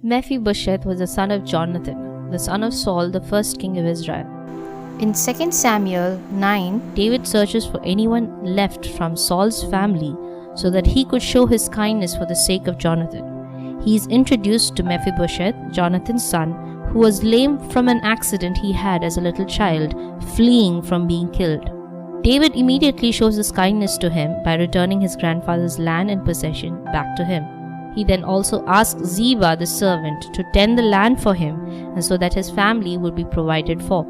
Mephibosheth was the son of Jonathan, the son of Saul, the first king of Israel. In 2 Samuel 9, David searches for anyone left from Saul's family so that he could show his kindness for the sake of Jonathan. He is introduced to Mephibosheth, Jonathan's son, who was lame from an accident he had as a little child, fleeing from being killed. David immediately shows his kindness to him by returning his grandfather's land and possession back to him. He then also asks Ziba the servant to tend the land for him and so that his family would be provided for.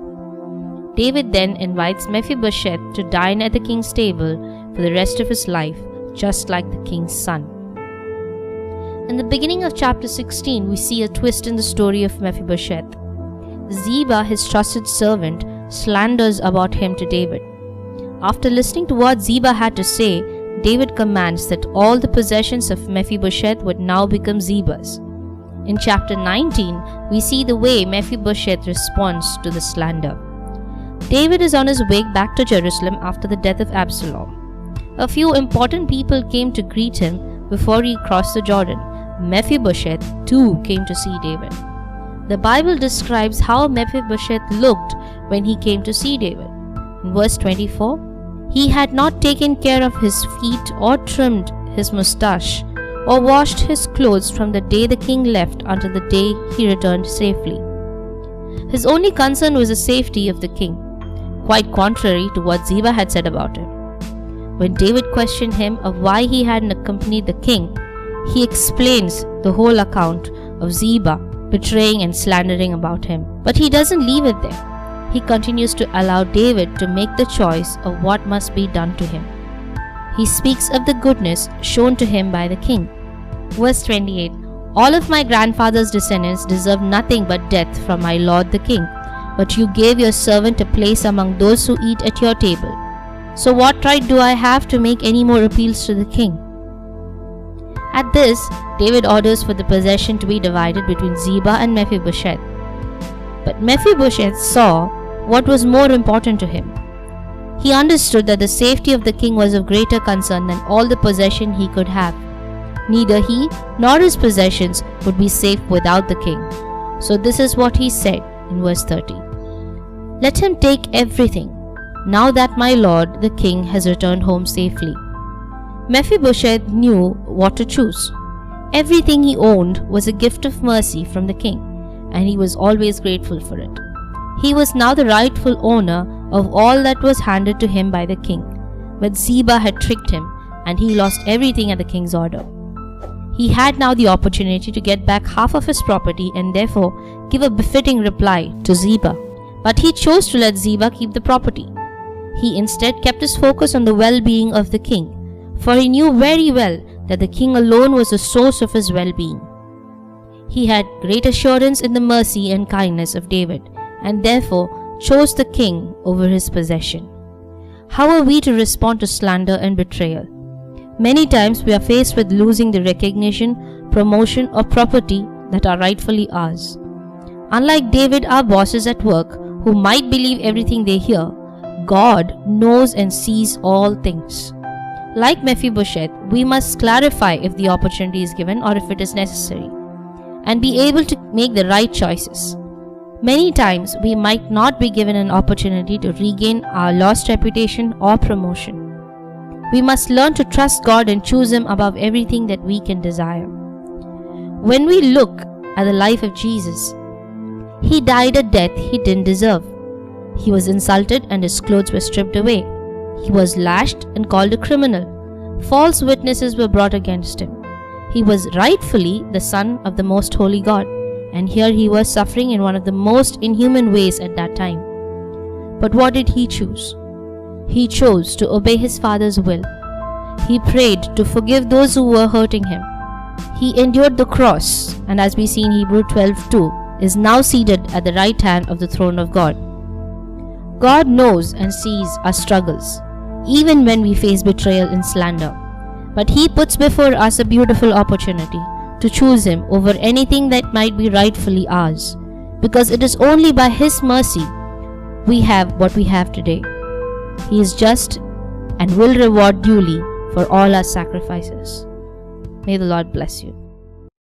David then invites Mephibosheth to dine at the king's table for the rest of his life, just like the king's son. In the beginning of chapter 16, we see a twist in the story of Mephibosheth. Ziba, his trusted servant, slanders about him to David. After listening to what Ziba had to say, David commands that all the possessions of Mephibosheth would now become Ziba's. In chapter 19, we see the way Mephibosheth responds to the slander. David is on his way back to Jerusalem after the death of Absalom. A few important people came to greet him before he crossed the Jordan. Mephibosheth too came to see David. The Bible describes how Mephibosheth looked when he came to see David. In verse 24, he had not taken care of his feet or trimmed his mustache or washed his clothes from the day the king left until the day he returned safely. His only concern was the safety of the king, quite contrary to what Ziba had said about him. When David questioned him of why he hadn't accompanied the king, he explains the whole account of Ziba betraying and slandering about him. But he doesn't leave it there. He continues to allow David to make the choice of what must be done to him. He speaks of the goodness shown to him by the king. Verse 28, all of my grandfather's descendants deserve nothing but death from my lord the king, but you gave your servant a place among those who eat at your table. So what right do I have to make any more appeals to the king? At this, David orders for the possession to be divided between Ziba and Mephibosheth. But Mephibosheth saw what was more important to him. He understood that the safety of the king was of greater concern than all the possession he could have. Neither he nor his possessions would be safe without the king. So this is what he said in verse 30. Let him take everything, now that my lord the king has returned home safely. Mephibosheth knew what to choose. Everything he owned was a gift of mercy from the king, and he was always grateful for it. He was now the rightful owner of all that was handed to him by the king, but Ziba had tricked him, and he lost everything at the king's order. He had now the opportunity to get back half of his property and therefore give a befitting reply to Ziba. But he chose to let Ziba keep the property. He instead kept his focus on the well-being of the king, for he knew very well that the king alone was the source of his well-being. He had great assurance in the mercy and kindness of David, and therefore chose the king over his possession. How are we to respond to slander and betrayal? Many times we are faced with losing the recognition, promotion, or property that are rightfully ours. Unlike David, our bosses at work, who might believe everything they hear, God knows and sees all things. Like Mephibosheth, we must clarify if the opportunity is given or if it is necessary, and be able to make the right choices. Many times we might not be given an opportunity to regain our lost reputation or promotion. We must learn to trust God and choose Him above everything that we can desire. When we look at the life of Jesus, He died a death He didn't deserve. He was insulted and His clothes were stripped away. He was lashed and called a criminal. False witnesses were brought against Him. He was rightfully the Son of the Most Holy God, and here He was suffering in one of the most inhuman ways at that time. But what did He choose? He chose to obey His Father's will. He prayed to forgive those who were hurting Him. He endured the cross, and as we see in Hebrews 12:2, is now seated at the right hand of the throne of God. God knows and sees our struggles, even when we face betrayal and slander. But He puts before us a beautiful opportunity to choose Him over anything that might be rightfully ours, because it is only by His mercy we have what we have today. He is just and will reward duly for all our sacrifices. May the Lord bless you.